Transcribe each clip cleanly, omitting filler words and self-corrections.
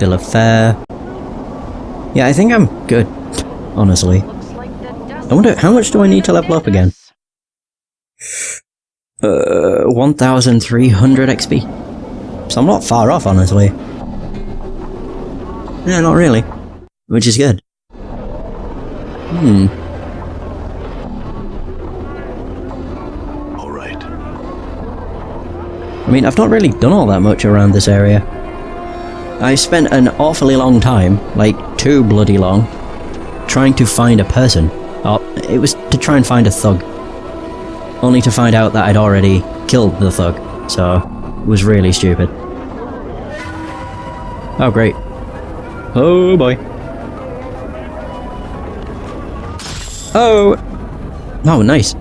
Bill of fare. Yeah, I think I'm good, honestly. I wonder, how much do I need to level up again? 1,300 XP. So I'm not far off, honestly. Yeah, not really. Which is good. Alright. I mean, I've not really done all that much around this area. I spent an awfully long time, like too bloody long, trying to find a person. Oh, it was to try and find a thug. Only to find out that I'd already killed the thug, so it was really stupid. Oh great. Oh boy. Oh! Oh, nice.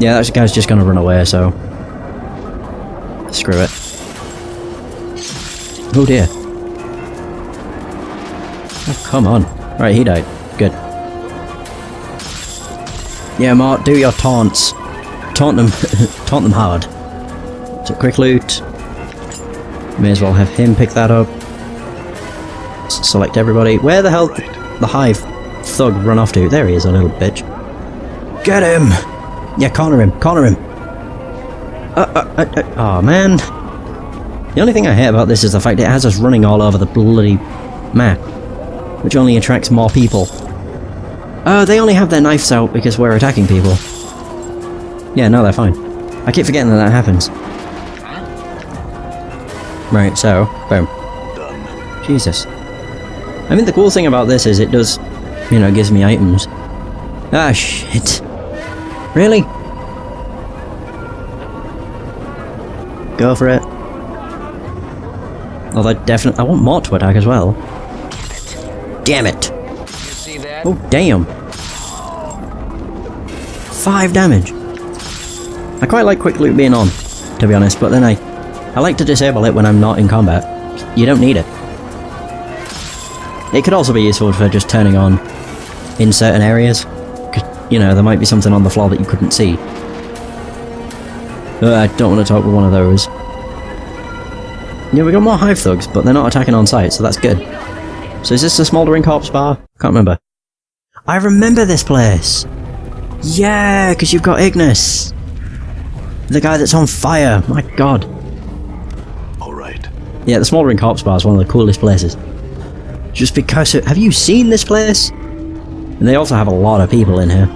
Yeah, that guy's just gonna run away, so... Screw it. Oh dear. Oh, come on. Right, he died. Good. Yeah, Mark, do your taunts. Taunt them. Taunt them hard. So, quick loot. May as well have him pick that up. Select everybody. Where the hell the hive thug run off to? There he is, a little bitch. Get him! Yeah, corner him. Corner him. Oh, man. The only thing I hate about this is the fact it has us running all over the bloody map, which only attracts more people. Oh, they only have their knives out because we're attacking people. Yeah, no, they're fine. I keep forgetting that happens. Right, so, boom. Done. Jesus. I mean, the cool thing about this is it does, you know, gives me items. Ah, shit. Really? Go for it. Although definitely, I want Mort to attack as well. Damn it! You see that? Oh, damn! 5 damage! I quite like quick loot being on, to be honest, but then I like to disable it when I'm not in combat. You don't need it. It could also be useful for just turning on in certain areas. 'Cause, you know, there might be something on the floor that you couldn't see. I don't want to talk with one of those. Yeah, we got more hive thugs, but they're not attacking on sight, so that's good. So is this the Smoldering Corpse Bar? Can't remember. I remember this place! Yeah, because you've got Ignis! The guy that's on fire, my god. Alright. Yeah, the Smoldering Corpse Bar is one of the coolest places. Just because have you seen this place? And they also have a lot of people in here.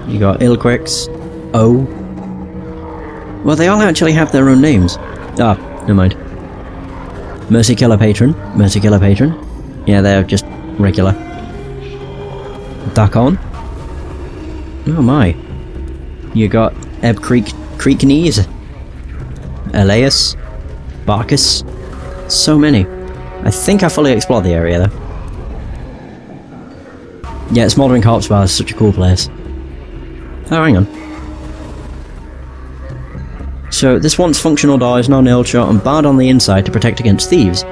You got Ilquix. Oh. Well, they all actually have their own names. Ah, never mind. Mercy Killer Patron. Mercy Killer Patron. Yeah, they're just regular. Dakon. Oh my. You got Ebb Creek Knees. Elias. Barkus. So many. I think I fully explored the area though. Yeah, Smoldering Corpse Bar is such a cool place. Oh, hang on. So, this once functional door is now nailed shut and barred on the inside to protect against thieves.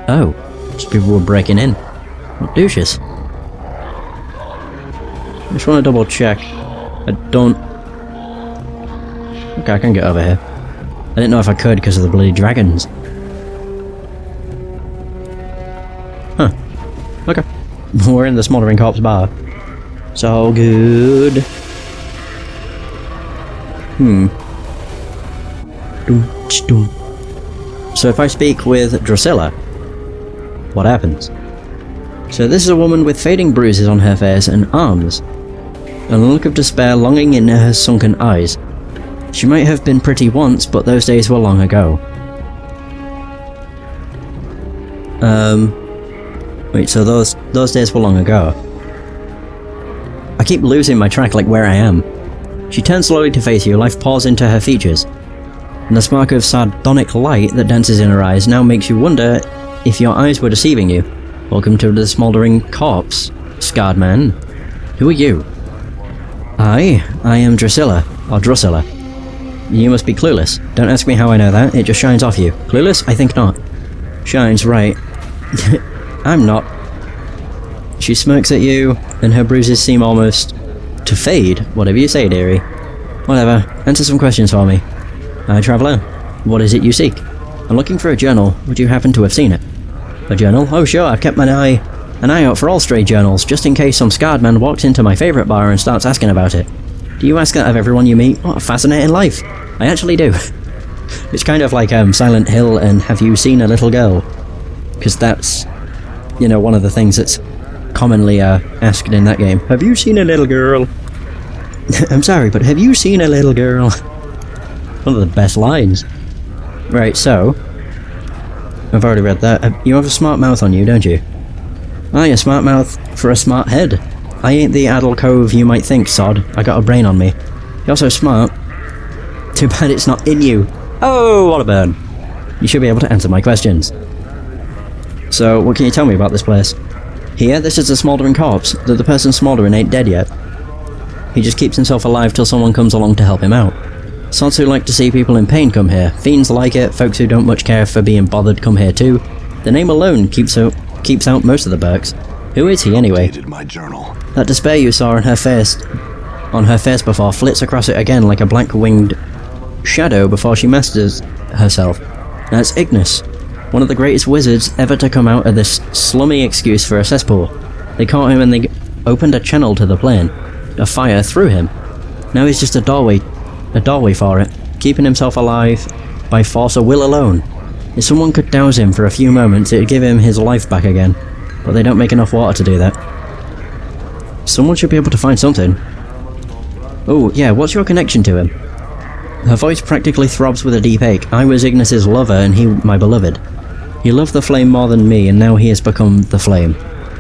Oh, just people were breaking in. What douches. I just want to double check. I don't... Okay, I can get over here. I didn't know if I could because of the bloody dragons. Huh. Okay. We're in the Smoldering Corpse Bar. So good. So if I speak with Drusilla, what happens? So this is a woman with fading bruises on her face and arms, and a look of despair longing in her sunken eyes. She might have been pretty once, but those days were long ago. Wait, so those days were long ago. I keep losing my track, like where I am. She turns slowly to face you, life pours into her features, and the spark of sardonic light that dances in her eyes now makes you wonder if your eyes were deceiving you. Welcome to the Smoldering Corpse, scarred man. Who are you? I am Drusilla, or Drusilla. You must be clueless. Don't ask me how I know that, it just shines off you. Clueless? I think not. Shines, right. I'm not. She smirks at you, and her bruises seem almost... to fade. Whatever you say, dearie. Whatever. Answer some questions for me. Hi, traveller. What is it you seek? I'm looking for a journal. Would you happen to have seen it? A journal? Oh sure, I've kept an eye out for all stray journals, just in case some scarred man walks into my favourite bar and starts asking about it. Do you ask that of everyone you meet? What a fascinating life. I actually do. It's kind of like Silent Hill and Have You Seen a Little Girl? Because that's, you know, one of the things that's commonly asked in that game. Have you seen a little girl? I'm sorry, but have you seen a little girl? One of the best lines. Right, so... I've already read that. You have a smart mouth on you, don't you? Aye, a smart mouth for a smart head. I ain't the addle cove you might think, sod. I got a brain on me. You're so smart. Too bad it's not in you. Oh, what a burn. You should be able to answer my questions. So, what can you tell me about this place? Here, this is a smouldering corpse. The person smouldering ain't dead yet. He just keeps himself alive till someone comes along to help him out. Sods who like to see people in pain come here. Fiends like it, folks who don't much care for being bothered come here too. The name alone keeps out most of the Burks. Who is he anyway? My journal. That despair you saw on her face before flits across it again like a black-winged shadow before she masters herself. That's Ignis, one of the greatest wizards ever to come out of this slummy excuse for a cesspool. They caught him and they opened a channel to the plane. A fire through him. Now he's just a doorway for it, keeping himself alive by force of will alone. If someone could douse him for a few moments, it'd give him his life back again. But they don't make enough water to do that. Someone should be able to find something. Oh, yeah, what's your connection to him? Her voice practically throbs with a deep ache. I was Ignis's lover and he my beloved. He loved the flame more than me and now he has become the flame.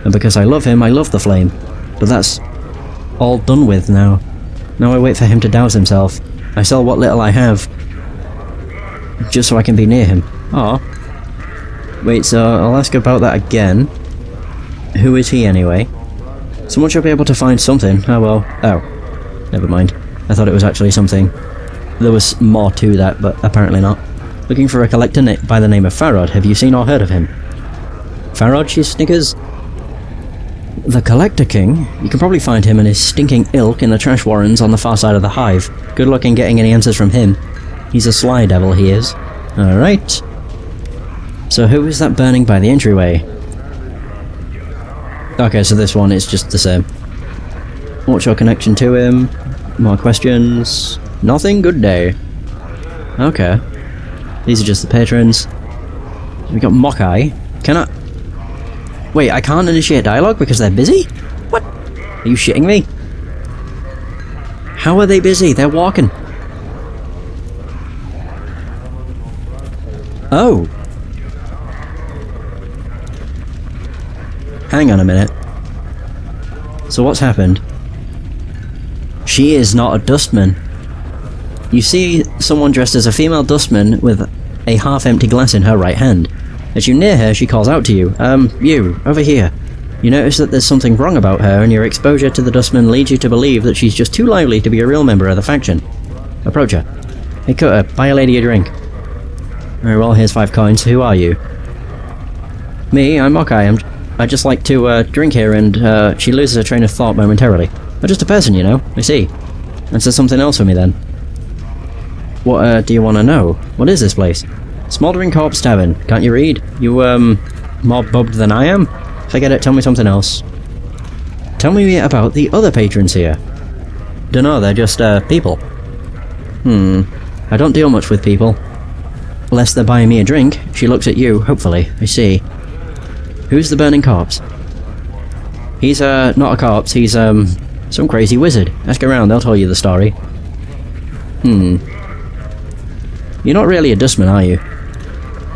And because I love him, I love the flame. But that's all done with now. Now I wait for him to douse himself. I sell what little I have. Just so I can be near him. Aw. Wait, so I'll ask about that again. Who is he anyway? Someone should be able to find something. Oh well. Oh. Never mind. I thought it was actually something. There was more to that, but apparently not. Looking for a collector by the name of Farod. Have you seen or heard of him? Farod, she sniggers. The Collector King? You can probably find him and his stinking ilk in the trash warrens on the far side of the hive. Good luck in getting any answers from him. He's a sly devil, he is. Alright. So who is that burning by the entryway? Okay, so this one is just the same. What's your connection to him? More questions? Nothing? Good day. Okay. These are just the patrons. We got Mokai. Can I... Wait, I can't initiate dialogue because they're busy? What? Are you shitting me? How are they busy? They're walking. Oh. Hang on a minute. So what's happened? She is not a dustman. You see someone dressed as a female dustman with a half-empty glass in her right hand. As you near her, she calls out to you. You, over here. You notice that there's something wrong about her, and your exposure to the dustman leads you to believe that she's just too lively to be a real member of the faction. Approach her. Hey Cutter, buy a lady a drink. Very well, here's 5 coins. Who are you? Me, I'm Mokai. I just like to drink here, and she loses her train of thought momentarily. I'm just a person, you know. I see. Answer something else for me then. What do you want to know? What is this place? Smouldering Corpse Tavern. Can't you read? You more bubbed than I am? Forget it, tell me something else. Tell me about the other patrons here. Dunno, they're just people. I don't deal much with people. Unless they're buying me a drink. She looks at you, hopefully. I see. Who's the burning corpse? He's not a corpse, he's some crazy wizard. Ask around, they'll tell you the story. You're not really a dustman, are you?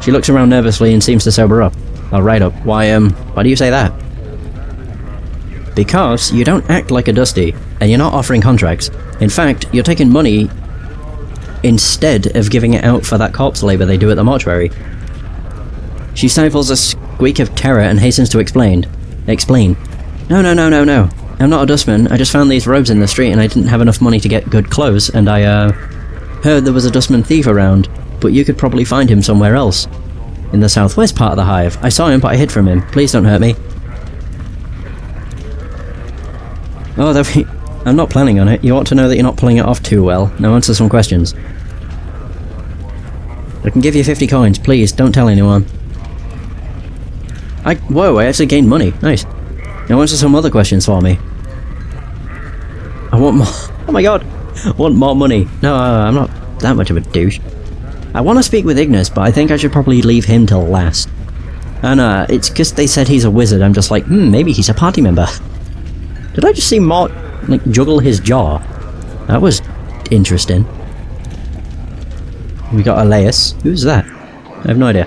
She looks around nervously and seems to sober up. I'll right up. Why do you say that? Because you don't act like a dusty, and you're not offering contracts. In fact, you're taking money instead of giving it out for that corpse labor they do at the mortuary. She stifles a squeak of terror and hastens to explain. No. I'm not a dustman. I just found these robes in the street and I didn't have enough money to get good clothes, and I, heard there was a dustman thief around, but you could probably find him somewhere else. In the southwest part of the hive. I saw him, but I hid from him. Please don't hurt me. Oh, I'm not planning on it. You ought to know that you're not pulling it off too well. Now answer some questions. I can give you 50 coins. Please, don't tell anyone. Whoa, I actually gained money. Nice. Now answer some other questions for me. I want more. Oh my god. I want more money. No, I'm not that much of a douche. I want to speak with Ignis, but I think I should probably leave him till last. And it's because they said he's a wizard. I'm just like, maybe he's a party member. Did I just see Mort, like, juggle his jaw? That was interesting. We got Elias. Who's that? I have no idea.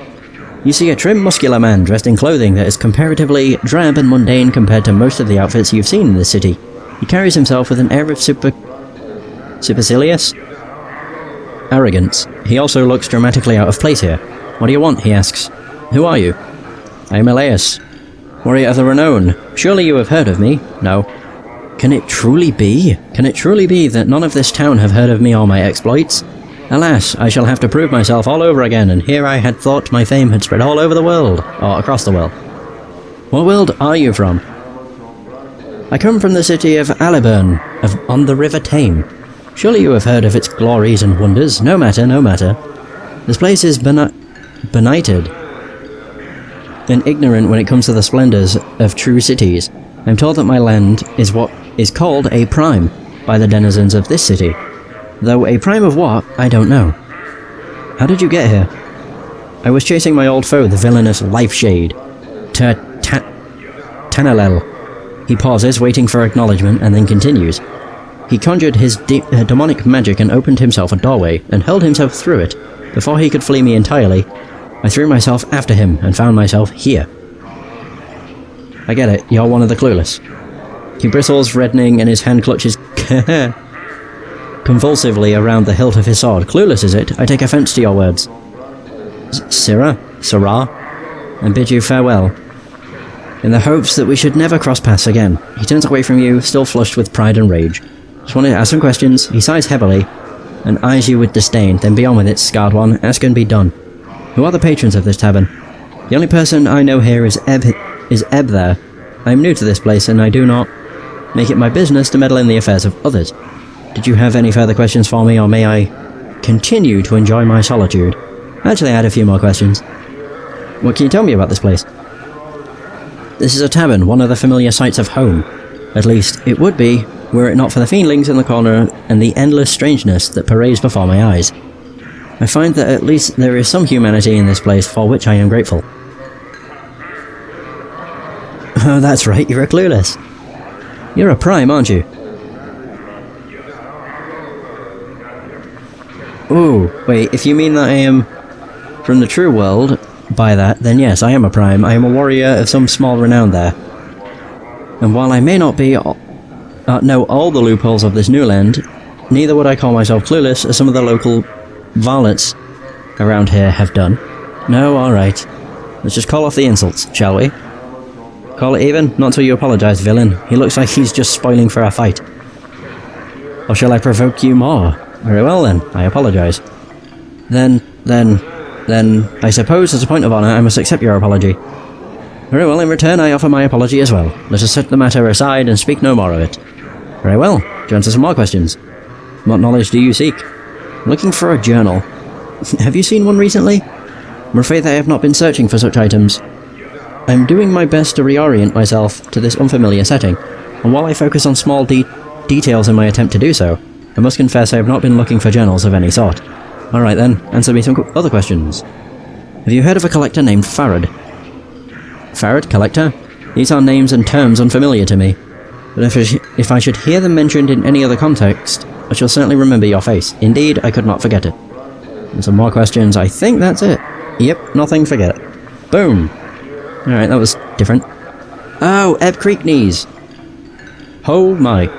You see a trim, muscular man dressed in clothing that is comparatively drab and mundane compared to most of the outfits you've seen in this city. He carries himself with an air of supercilious arrogance. He also looks dramatically out of place here. What do you want? He asks. Who are you? I am Elias, warrior of the renown. Surely you have heard of me? No. Can it truly be? Can it truly be that none of this town have heard of me or my exploits? Alas, I shall have to prove myself all over again, and here I had thought my fame had spread all over the world, or across the world. What world are you from? I come from the city of Aliburn, on the River Tame. Surely you have heard of its glories and wonders. No matter, no matter. This place is benighted and ignorant when it comes to the splendors of true cities. I'm told that my land is what is called a prime by the denizens of this city. Though a prime of what, I don't know. How did you get here? I was chasing my old foe, the villainous Life Shade. Tanalel. He pauses, waiting for acknowledgement, and then continues. He conjured his demonic magic and opened himself a doorway, and hurled himself through it. Before he could flee me entirely, I threw myself after him, and found myself here. I get it, you're one of the clueless. He bristles, reddening, and his hand clutches convulsively around the hilt of his sword. Clueless, is it? I take offense to your words. Sarah, and bid you farewell, in the hopes that we should never cross paths again. He turns away from you, still flushed with pride and rage. Just wanted to ask some questions. He sighs heavily, and eyes you with disdain. Then be on with it, scarred one. Ask and be done. Who are the patrons of this tavern? The only person I know here is Ebb there. I am new to this place, and I do not make it my business to meddle in the affairs of others. Did you have any further questions for me, or may I continue to enjoy my solitude? Actually, I had a few more questions. What can you tell me about this place? This is a tavern, one of the familiar sights of home. At least, it would be, were it not for the fiendlings in the corner and the endless strangeness that parades before my eyes. I find that at least there is some humanity in this place, for which I am grateful. Oh, that's right, you're a clueless. You're a prime, aren't you? Ooh, wait, if you mean that I am from the true world, by that, then yes, I am a prime. I am a warrior of some small renown there. And while I may not know all the loopholes of this new land, neither would I call myself clueless, as some of the local varlets around here have done. No, alright. Let's just call off the insults, shall we? Call it even? Not until you apologise, villain. He looks like he's just spoiling for our fight. Or shall I provoke you more? Very well then, I apologise. Then, I suppose as a point of honour I must accept your apology. Very well, in return I offer my apology as well. Let us set the matter aside and speak no more of it. Very well, to answer some more questions. What knowledge do you seek? I'm looking for a journal. Have you seen one recently? I'm afraid that I have not been searching for such items. I'm doing my best to reorient myself to this unfamiliar setting, and while I focus on small details in my attempt to do so, I must confess I have not been looking for journals of any sort. Alright then, answer me some other questions. Have you heard of a collector named Farad? Farad, collector? These are names and terms unfamiliar to me, but if I should hear them mentioned in any other context, I shall certainly remember your face. Indeed, I could not forget it. And some more questions. I think that's it. Yep, nothing, forget it. Boom! Alright, that was different. Oh, Ebb Creek knees! Oh my.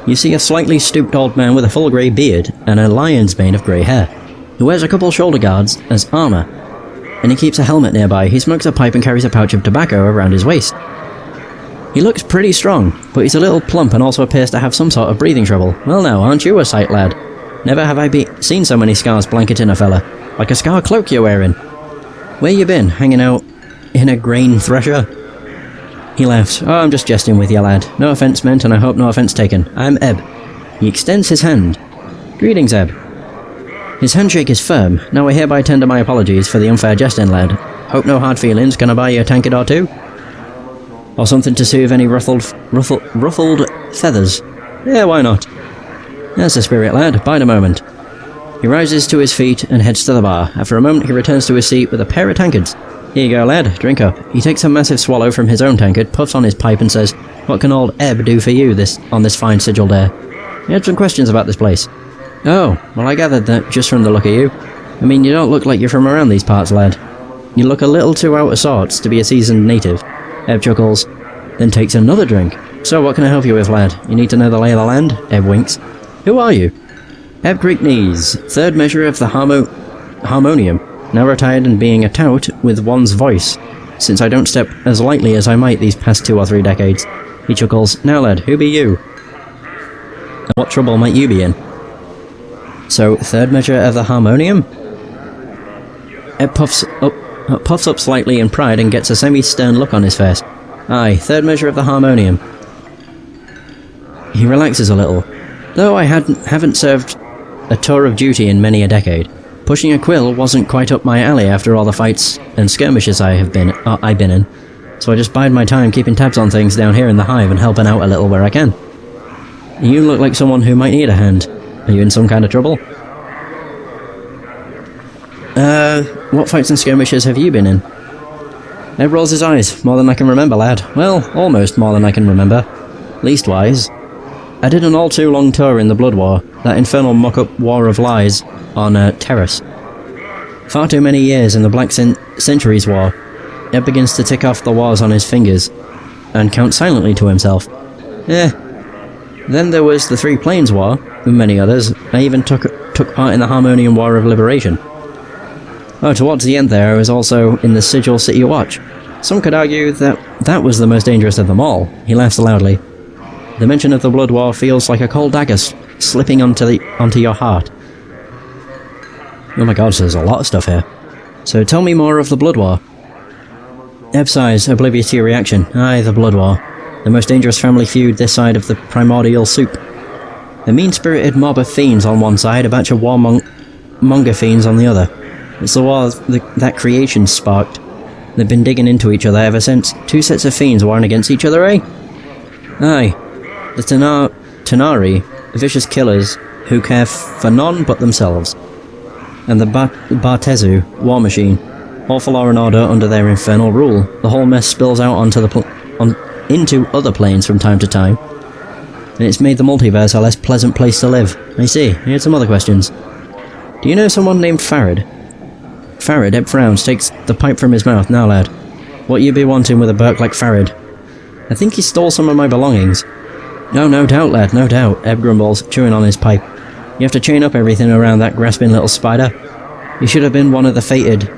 You see a slightly stooped old man with a full grey beard and a lion's mane of grey hair, who wears a couple shoulder guards as armour, and he keeps a helmet nearby. He smokes a pipe and carries a pouch of tobacco around his waist. He looks pretty strong, but he's a little plump and also appears to have some sort of breathing trouble. Well now, aren't you a sight, lad? Never have I seen so many scars blanketing a fella. Like a scar cloak you're wearing. Where you been? Hanging out in a grain thresher? He laughs. Oh, I'm just jesting with you, lad. No offence meant, and I hope no offence taken. I'm Ebb. He extends his hand. Greetings, Ebb. His handshake is firm. Now I hereby tender my apologies for the unfair jesting, lad. Hope no hard feelings. Can I buy you a tankard or two? Or something to soothe any ruffled feathers? Yeah, why not? That's the spirit, lad. Bide a moment. He rises to his feet and heads to the bar. After a moment, he returns to his seat with a pair of tankards. Here you go, lad. Drink up. He takes a massive swallow from his own tankard, puffs on his pipe and says, "What can old Ebb do for you on this fine Sigil day?" He had some questions about this place. Oh, well I gathered that just from the look of you. I mean, you don't look like you're from around these parts, lad. You look a little too out of sorts to be a seasoned native. Ebb chuckles, then takes another drink. So what can I help you with, lad? You need to know the lay of the land? Ebb winks. Who are you? Ebb Greek knees, third measure of the harmonium, now retired and being a tout with one's voice, since I don't step as lightly as I might these past 2 or 3 decades. He chuckles. Now lad, who be you? And what trouble might you be in? So, third measure of the harmonium? Ebb puffs up slightly in pride and gets a semi-stern look on his face. Aye, third measure of the harmonium. He relaxes a little. Though I haven't served a tour of duty in many a decade, pushing a quill wasn't quite up my alley after all the fights and skirmishes I've been in, so I just bide my time keeping tabs on things down here in the hive and helping out a little where I can. You look like someone who might need a hand. Are you in some kind of trouble? What fights and skirmishes have you been in? Ed rolls his eyes. More than I can remember, lad. Well, almost more than I can remember. Leastwise. I did an all too long tour in the Blood War, that infernal muck-up war of lies on Terrace. Far too many years in the Black Centuries War. Ed begins to tick off the wars on his fingers, and count silently to himself. Then there was the Three Plains War, with many others. I even took part in the Harmonium War of Liberation. Oh, towards the end there, I was also in the Sigil City Watch. Some could argue that was the most dangerous of them all. He laughs loudly. The mention of the Blood War feels like a cold dagger slipping onto your heart. Oh my god, so there's a lot of stuff here. So tell me more of the Blood War. Ebb sighs, oblivious to your reaction. Aye, the Blood War. The most dangerous family feud this side of the primordial soup. A mean-spirited mob of fiends on one side, a batch of warmonger fiends on the other. It's the war that creation sparked. They've been digging into each other ever since. 2 sets of fiends warring against each other, eh? Aye. The Tanari, vicious killers who care for none but themselves. And the Bartezu, war machine. All for law and order under their infernal rule. The whole mess spills out into other planes from time to time. And it's made the multiverse a less pleasant place to live. I see. I had some other questions. Do you know someone named Farid? Farid, Ebb frowns, takes the pipe from his mouth. Now lad, what you be wanting with a Burke like Farid? I think he stole some of my belongings. No doubt, lad, no doubt, Ebb grumbles, chewing on his pipe. You have to chain up everything around that grasping little spider. He should have been one of the fated.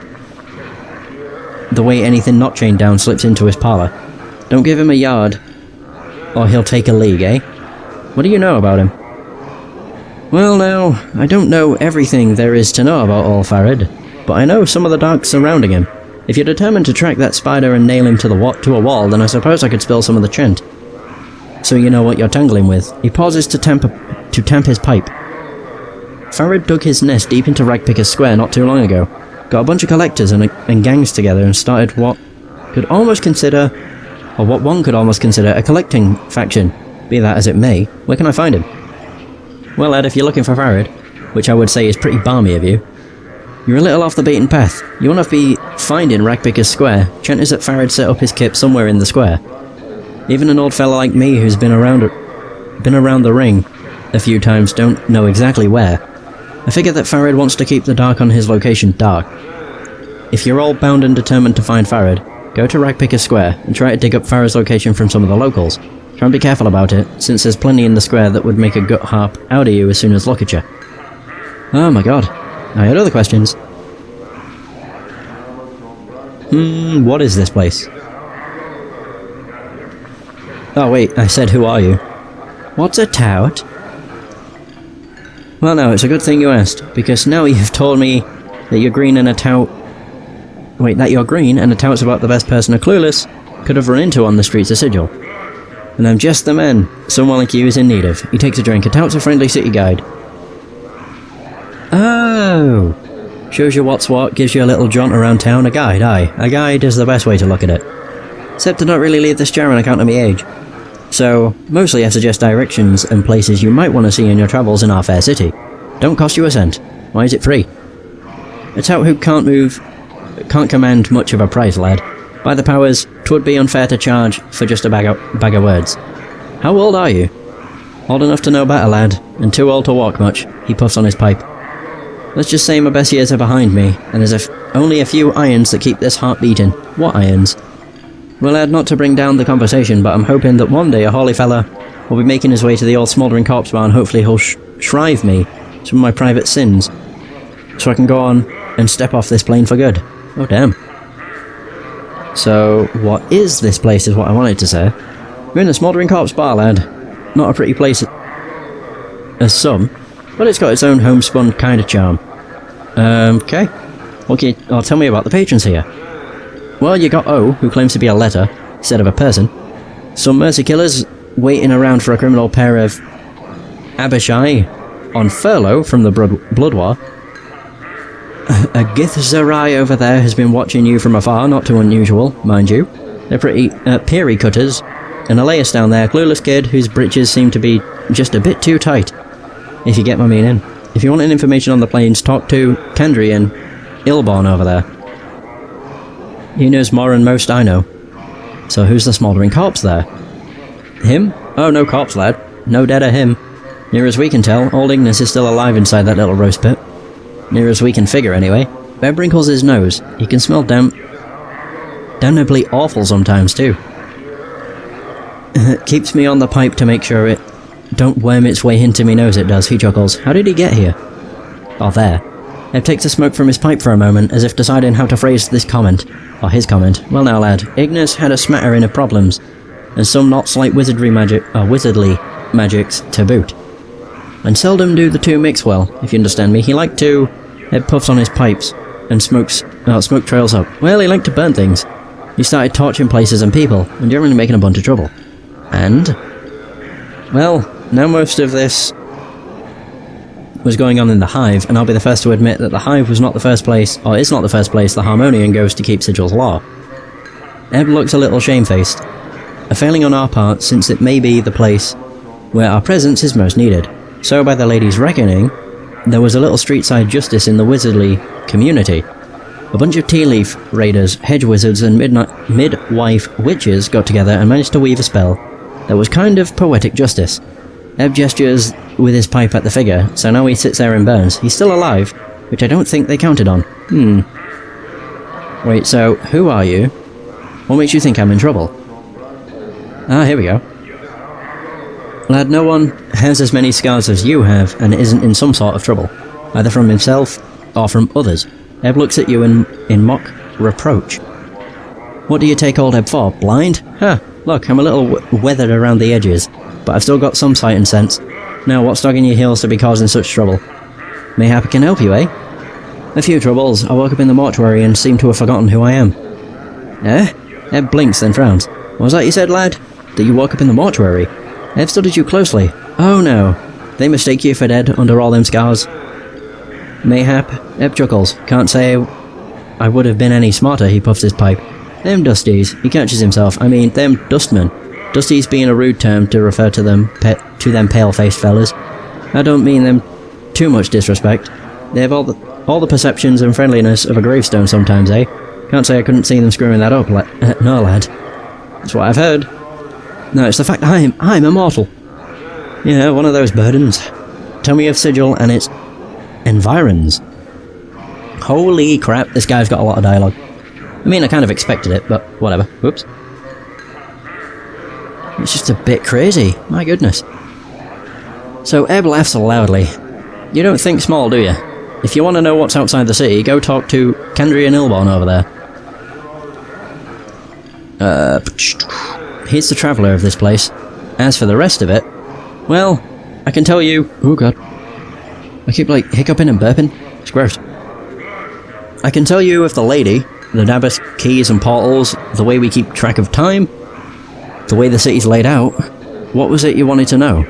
The way anything not chained down slips into his parlour. Don't give him a yard, or he'll take a league, eh? What do you know about him? Well now, I don't know everything there is to know about old Farid, but I know some of the dark surrounding him. If you're determined to track that spider and nail him to a wall, then I suppose I could spill some of the chant. So you know what you're tangling with. He pauses to tamp his pipe. Farid dug his nest deep into Ragpicker Square not too long ago. Got a bunch of collectors and gangs together and started what one could almost consider a collecting faction. Be that as it may, where can I find him? Well lad, if you're looking for Farid, which I would say is pretty balmy of you, you're a little off the beaten path. You won't be finding Ragpicker's Square. Chant is that Farid set up his kip somewhere in the square. Even an old fella like me who's been around the ring a few times don't know exactly where. I figure that Farid wants to keep the dark on his location dark. If you're all bound and determined to find Farid, go to Ragpicker's Square and try to dig up Farid's location from some of the locals. Try and be careful about it, since there's plenty in the square that would make a gut harp out of you as soon as look at you. Oh my god. I had other questions. What is this place? Oh wait, I said who are you? What's a tout? Well no, it's a good thing you asked, because now you've told me that you're green and a tout... Wait, that you're green and a tout's about the best person a clueless could have run into on the streets of Sigil. And I'm just the man someone like you is in need of. He takes a drink. A tout's a friendly city guide. Oh! Shows you what's what, gives you a little jaunt around town. A guide, aye. A guide is the best way to look at it. Except I don't really leave this jar on account of my age. So, mostly I suggest directions and places you might want to see in your travels in our fair city. Don't cost you a cent. Why is it free? A tout who can't command much of a price, lad. By the powers, 'twould be unfair to charge for just a bag of words. How old are you? Old enough to know better, lad, and too old to walk much. He puffs on his pipe. Let's just say my best years are behind me, and there's only a few irons that keep this heart beating. What irons? Well, lad, not to bring down the conversation, but I'm hoping that one day a holy fella will be making his way to the old smouldering corpse bar, and hopefully he'll shrive me some of my private sins, so I can go on and step off this plane for good. Oh, damn. So, what is this place is what I wanted to say. We're in the smouldering corpse bar, lad. Not a pretty place as some, but it's got its own homespun kind of charm. Okay. Okay, tell me about the patrons here. Well, you got O, who claims to be a letter, instead of a person. Some mercy killers waiting around for a criminal pair of Abishai on furlough from the Blood War. A Githzerai over there has been watching you from afar, not too unusual, mind you. They're pretty peery cutters. And Elias down there, clueless kid whose breeches seem to be just a bit too tight. If you get my meaning. If you want any information on the planes, talk to Kendry and Ilborn over there. He knows more than most I know. So who's the smouldering corpse there? Him? Oh, no corpse, lad. No dead of him. Near as we can tell, old Ignis is still alive inside that little roast pit. Near as we can figure, anyway. Beb wrinkles his nose. He can smell damnably awful sometimes, too. Keeps me on the pipe to make sure it don't worm its way into me nose, it does. He chuckles. How did he get here? Oh, there. Eb takes a smoke from his pipe for a moment, as if deciding how to phrase this comment. Or his comment. Well now, lad, Ignis had a smattering of problems, and some not slight wizardly magics to boot. And seldom do the two mix well, if you understand me. He liked to... Eb puffs on his pipes, and smoke trails up. Well, he liked to burn things. He started torching places and people, and generally making a bunch of trouble. And? Well, now most of this was going on in the Hive, and I'll be the first to admit that the Hive was not the first place, or is not the first place the Harmonian goes to keep Sigil's law. Eb looks a little shamefaced. A failing on our part, since it may be the place where our presence is most needed. So by the lady's reckoning, there was a little street-side justice in the wizardly community. A bunch of tea leaf raiders, hedge wizards, and midwife witches got together and managed to weave a spell that was kind of poetic justice. Eb gestures with his pipe at the figure, so now he sits there and burns. He's still alive, which I don't think they counted on. Wait, so who are you? What makes you think I'm in trouble? Ah, here we go. Lad, no one has as many scars as you have and isn't in some sort of trouble, either from himself or from others. Eb looks at you in mock reproach. What do you take old Eb for? Blind? Huh, look, I'm a little weathered around the edges, but I've still got some sight and sense. Now, what's dogging your heels to be causing such trouble? Mayhap I can help you, eh? A few troubles. I woke up in the mortuary and seem to have forgotten who I am. Eh? Eb blinks, then frowns. What was that you said, lad? That you woke up in the mortuary? Eb studied you closely. Oh no. They mistake you for dead under all them scars. Mayhap. Eb chuckles. Can't say I would have been any smarter, he puffs his pipe. Them dusties. He catches himself. I mean, them dustmen. Dusties being a rude term to refer to them pale-faced fellas. I don't mean them too much disrespect. They have all the perceptions and friendliness of a gravestone sometimes, eh? Can't say I couldn't see them screwing that up, no, lad. That's what I've heard. No, it's the fact I'm immortal. Yeah, one of those burdens. Tell me of Sigil and its environs. Holy crap, this guy's got a lot of dialogue. I mean, I kind of expected it, but whatever. Whoops. It's just a bit crazy, my goodness. So Eb laughs loudly. You don't think small, do you? If you want to know what's outside the city, go talk to Kendry and Ilborn over there. He's the traveller of this place. As for the rest of it, well, I can tell you... Oh god. I keep, hiccuping and burping. It's gross. I can tell you of the lady, the Dabas keys and portals, the way we keep track of time, the way the city's laid out. What was it you wanted to know?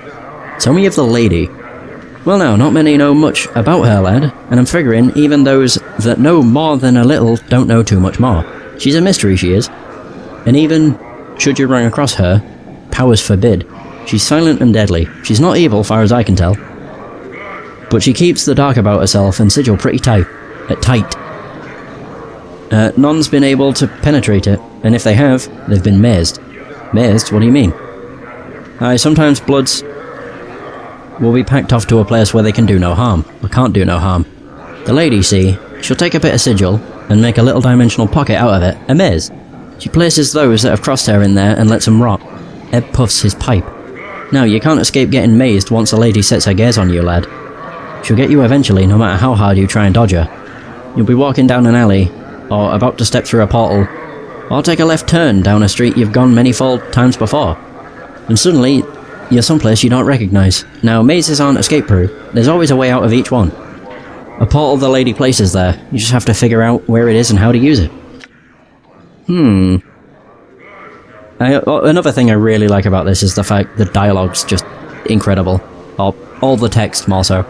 Tell me of the lady. Well now, not many know much about her, lad, and I'm figuring even those that know more than a little don't know too much more. She's a mystery, she is. And even should you run across her, powers forbid. She's silent and deadly. She's not evil, far as I can tell. But she keeps the dark about herself and Sigil pretty tight. None's been able to penetrate it, and if they have, they've been mazed. Mazed? What do you mean? Sometimes Bloods will be packed off to a place where they can do no harm, or can't do no harm. The lady, see, she'll take a bit of Sigil and make a little dimensional pocket out of it, a maze. She places those that have crossed her in there and lets them rot. Ed puffs his pipe. Now, you can't escape getting mazed once a lady sets her gaze on you, lad. She'll get you eventually, no matter how hard you try and dodge her. You'll be walking down an alley, or about to step through a portal, or take a left turn down a street you've gone many-fold times before. And suddenly, you're someplace you don't recognise. Now, mazes aren't escape-proof. There's always a way out of each one. A portal the lady places there. You just have to figure out where it is and how to use it. Another thing I really like about this is the fact the dialogue's just incredible. Or all the text, more so.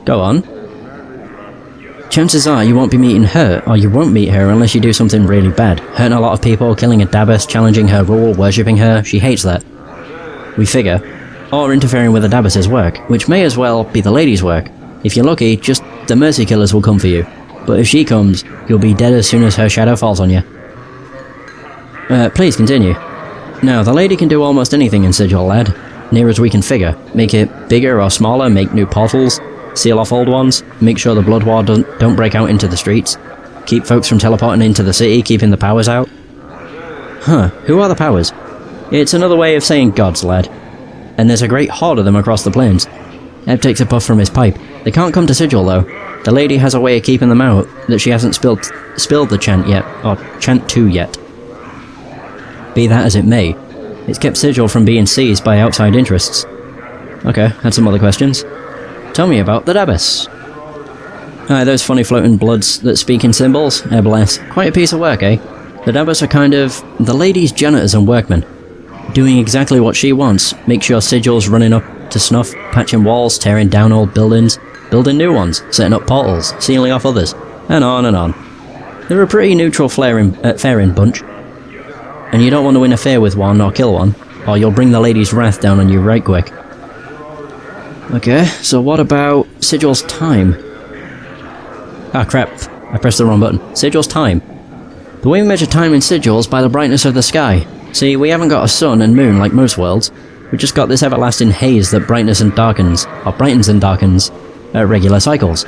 Go on. Chances are you won't be meeting her, or you won't meet her unless you do something really bad. Hurting a lot of people, killing a Dabbus, challenging her rule, worshipping her. She hates that. We figure. Or interfering with the Dabbus' work, which may as well be the lady's work. If you're lucky, just the Mercy Killers will come for you. But if she comes, you'll be dead as soon as her shadow falls on you. Please continue. Now, the lady can do almost anything in Sigil, lad. Near as we can figure. Make it bigger or smaller, make new portals, seal off old ones, make sure the Blood War don't break out into the streets, keep folks from teleporting into the city, keeping the powers out. Huh, who are the powers? It's another way of saying gods, lad. And there's a great horde of them across the plains. Eb takes a puff from his pipe. They can't come to Sigil, though. The lady has a way of keeping them out that she hasn't spilled the chant yet, or chant to yet. Be that as it may, it's kept Sigil from being seized by outside interests. Okay, had some other questions. Tell me about the Dabbus. Those funny floating bloods that speak in symbols? Bless. Quite a piece of work, eh? The Dabbus are kind of the lady's janitors and workmen. Doing exactly what she wants, make sure Sigil's running up to snuff, patching walls, tearing down old buildings, building new ones, setting up portals, sealing off others, and on and on. They're a pretty neutral faring bunch. And you don't want to interfere with one or kill one, or you'll bring the lady's wrath down on you right quick. Okay, so what about Sigil's time? Ah crap, I pressed the wrong button. Sigil's time. The way we measure time in Sigil is by the brightness of the sky. See, we haven't got a sun and moon like most worlds. We've just got this everlasting haze that brightens and darkens at regular cycles.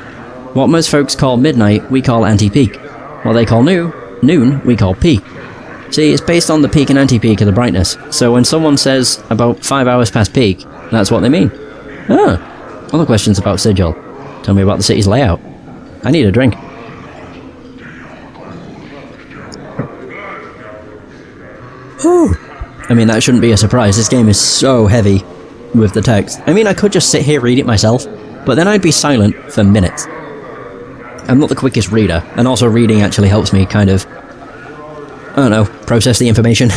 What most folks call midnight, we call anti-peak. What they call noon, we call peak. See, it's based on the peak and anti-peak of the brightness, so when someone says about 5 hours past peak, that's what they mean. Other questions about Sigil. Tell me about the city's layout. I need a drink. Whew. I mean, that shouldn't be a surprise. This game is so heavy with the text. I mean, I could just sit here, read it myself, but then I'd be silent for minutes. I'm not the quickest reader, and also reading actually helps me kind of, I don't know, process the information.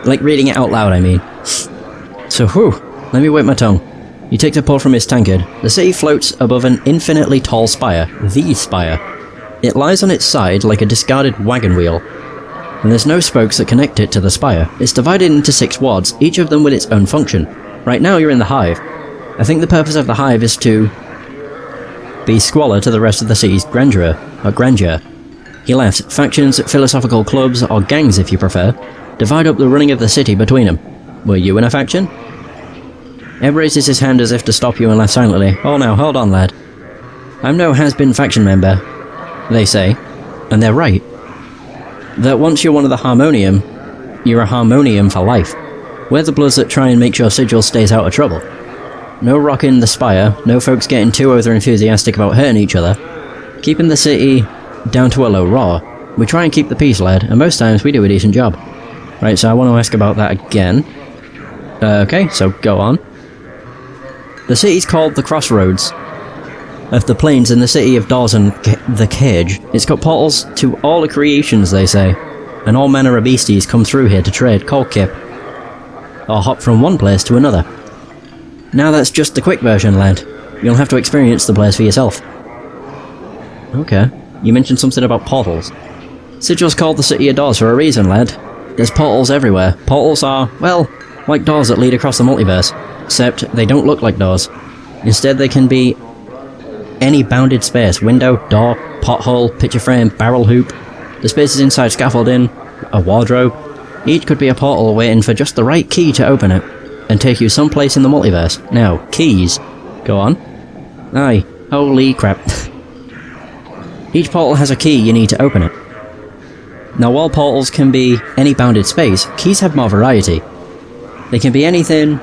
Like reading it out loud, I mean. So, let me wet my tongue. He takes a pull from his tankard. The city floats above an infinitely tall spire, the spire. It lies on its side like a discarded wagon wheel, and there's no spokes that connect it to the spire. It's divided into 6 wards, each of them with its own function. Right now you're in the Hive. I think the purpose of the Hive is to be squalor to the rest of the city's grandeur. He laughs. Factions, philosophical clubs, or gangs if you prefer, divide up the running of the city between them. Were you in a faction? Eb raises his hand as if to stop you and laughs silently. Oh now, hold on lad. I'm no has-been faction member, they say, and they're right. That once you're one of the Harmonium, you're a Harmonium for life. We're the Bloods that try and make sure Sigil stays out of trouble. No rocking the spire, no folks getting too over-enthusiastic about hurting each other. Keeping the city down to a low roar. We try and keep the peace, lad, and most times we do a decent job. Right, so I want to ask about that again. Okay, so go on. The city's called the Crossroads of the Plains in the city of Dawson, the Cage. It's got portals to all the creations, they say, and all manner of beasties come through here to trade, cold kip, or hop from one place to another. Now that's just the quick version, lad. You'll have to experience the place for yourself. Okay. You mentioned something about portals. Sigil's called the City of Doors for a reason, lad. There's portals everywhere. Portals are, well, like doors that lead across the multiverse. Except they don't look like doors. Instead, they can be any bounded space. Window, door, pothole, picture frame, barrel hoop. The spaces inside scaffolding, a wardrobe. Each could be a portal waiting for just the right key to open it and take you someplace in the multiverse. Now, keys. Go on. Aye. Holy crap. Each portal has a key you need to open it. Now, while portals can be any bounded space, keys have more variety. They can be anything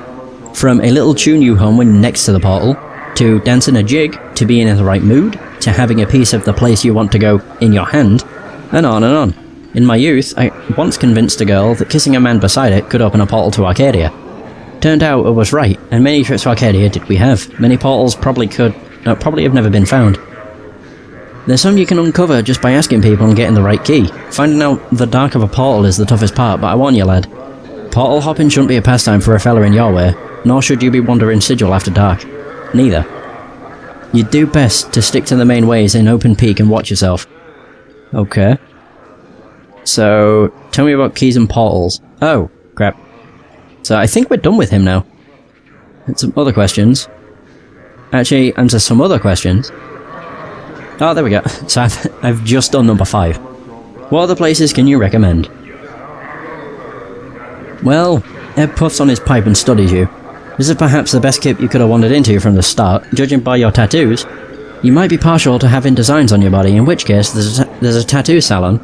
from a little tune you hum when next to the portal, to dancing a jig, to being in the right mood, to having a piece of the place you want to go in your hand, and on and on. In my youth, I once convinced a girl that kissing a man beside it could open a portal to Arcadia. Turned out I was right, and many trips to Arcadia did we have. Many portals probably have never been found. There's some you can uncover just by asking people and getting the right key. Finding out the dark of a portal is the toughest part, but I warn you, lad. Portal hopping shouldn't be a pastime for a fella in your way, nor should you be wandering Sigil after dark. Neither. You'd do best to stick to the main ways in open peak and watch yourself. Okay. So, tell me about keys and portals. Oh, crap. So I think we're done with him now. And some other questions. Actually, answer some other questions. Oh, there we go. So I've just done number 5. What other places can you recommend? Well, Ed puffs on his pipe and studies you. This is perhaps the best kip you could have wandered into from the start, judging by your tattoos. You might be partial to having designs on your body, in which case there's a tattoo salon